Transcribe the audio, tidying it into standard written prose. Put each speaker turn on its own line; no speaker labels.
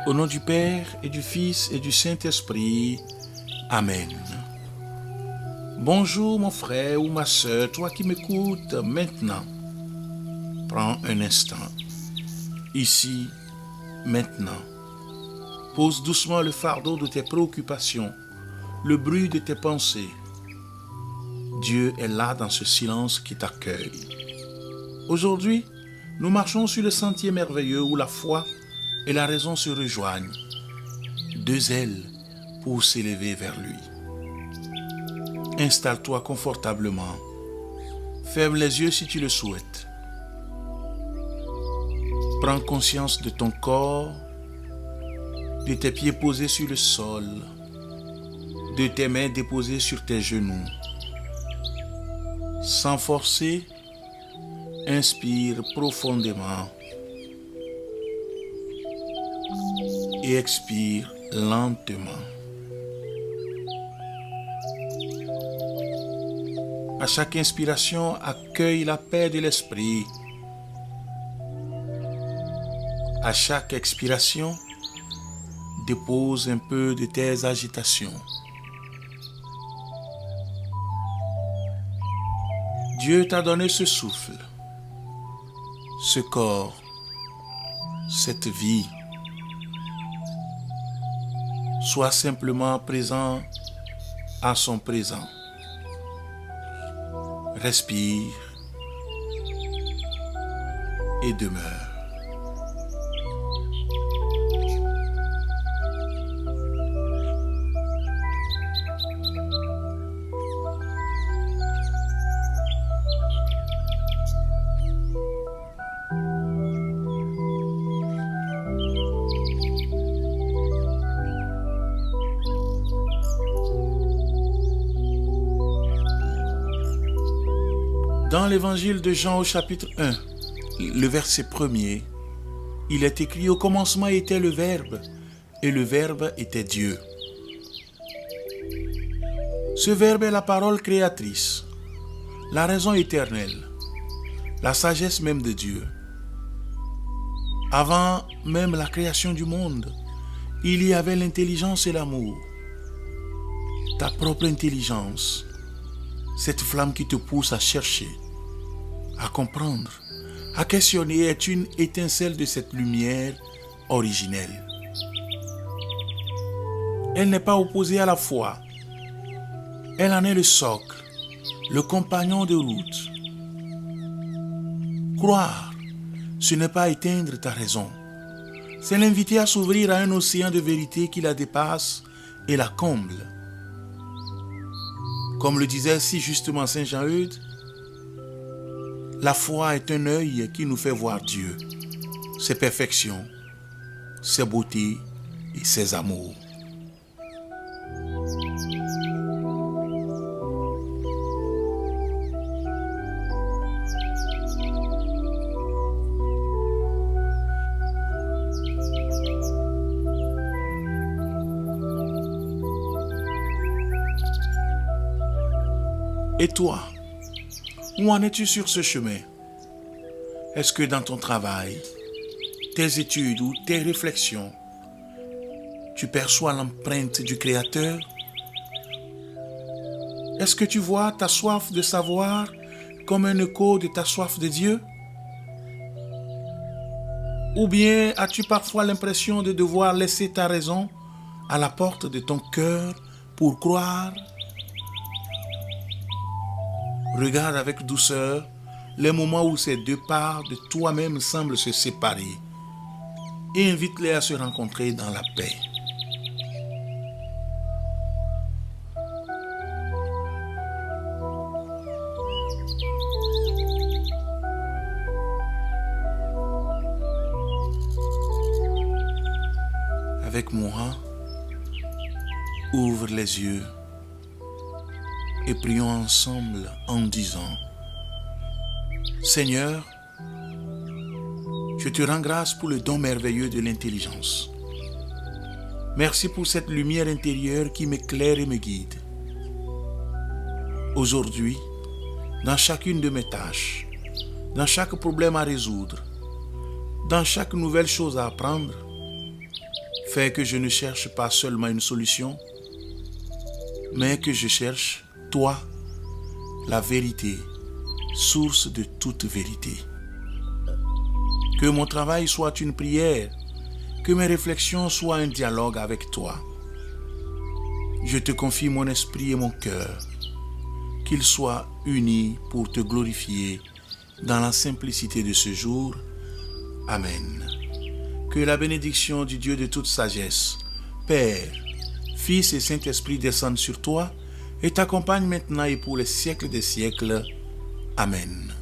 Au nom du Père et du Fils et du Saint-Esprit. Amen. Bonjour mon frère ou ma sœur, toi qui m'écoutes maintenant. Prends un instant. Ici, maintenant. Pose doucement le fardeau de tes préoccupations, le bruit de tes pensées. Dieu est là dans ce silence qui t'accueille. Aujourd'hui, nous marchons sur le sentier merveilleux où la foi et la raison se rejoignent. Deux ailes pour s'élever vers lui. Installe-toi confortablement. Ferme les yeux si tu le souhaites. Prends conscience de ton corps, de tes pieds posés sur le sol, de tes mains déposées sur tes genoux. Sans forcer, inspire profondément et expire lentement. À chaque inspiration, accueille la paix de l'esprit. À chaque expiration, dépose un peu de tes agitations. Dieu t'a donné ce souffle, ce corps, cette vie. Sois simplement présent à son présent. Respire et demeure. Dans l'évangile de Jean au chapitre 1, le verset 1er, il est écrit « Au commencement était le Verbe, et le Verbe était Dieu. » Ce Verbe est la parole créatrice, la raison éternelle, la sagesse même de Dieu. Avant même la création du monde, il y avait l'intelligence et l'amour. Ta propre intelligence, cette flamme qui te pousse à chercher, à comprendre, à questionner, est une étincelle de cette lumière originelle. Elle n'est pas opposée à la foi. Elle en est le socle, le compagnon de route. Croire, ce n'est pas éteindre ta raison. C'est l'inviter à s'ouvrir à un océan de vérité qui la dépasse et la comble. Comme le disait si justement Saint Jean-Eudes, la foi est un œil qui nous fait voir Dieu, ses perfections, ses beautés et ses amours. Et toi, où en es-tu sur ce chemin? Est-ce que dans ton travail, tes études ou tes réflexions, tu perçois l'empreinte du Créateur? Est-ce que tu vois ta soif de savoir comme un écho de ta soif de Dieu? Ou bien as-tu parfois l'impression de devoir laisser ta raison à la porte de ton cœur pour croire? Regarde avec douceur les moments où ces deux parts de toi-même semblent se séparer et invite-les à se rencontrer dans la paix. Avec moi, ouvre les yeux et prions ensemble en disant: Seigneur, je te rends grâce pour le don merveilleux de l'intelligence. Merci pour cette lumière intérieure qui m'éclaire et me guide. Aujourd'hui, dans chacune de mes tâches, dans chaque problème à résoudre, dans chaque nouvelle chose à apprendre, Fais que je ne cherche pas seulement une solution, mais que je cherche, toi, la vérité, source de toute vérité. Que mon travail soit une prière, que mes réflexions soient un dialogue avec toi. Je te confie mon esprit et mon cœur, qu'ils soient unis pour te glorifier dans la simplicité de ce jour. Amen. Que la bénédiction du Dieu de toute sagesse, Père, Fils et Saint-Esprit descendent sur toi et t'accompagnent maintenant et pour les siècles des siècles. Amen.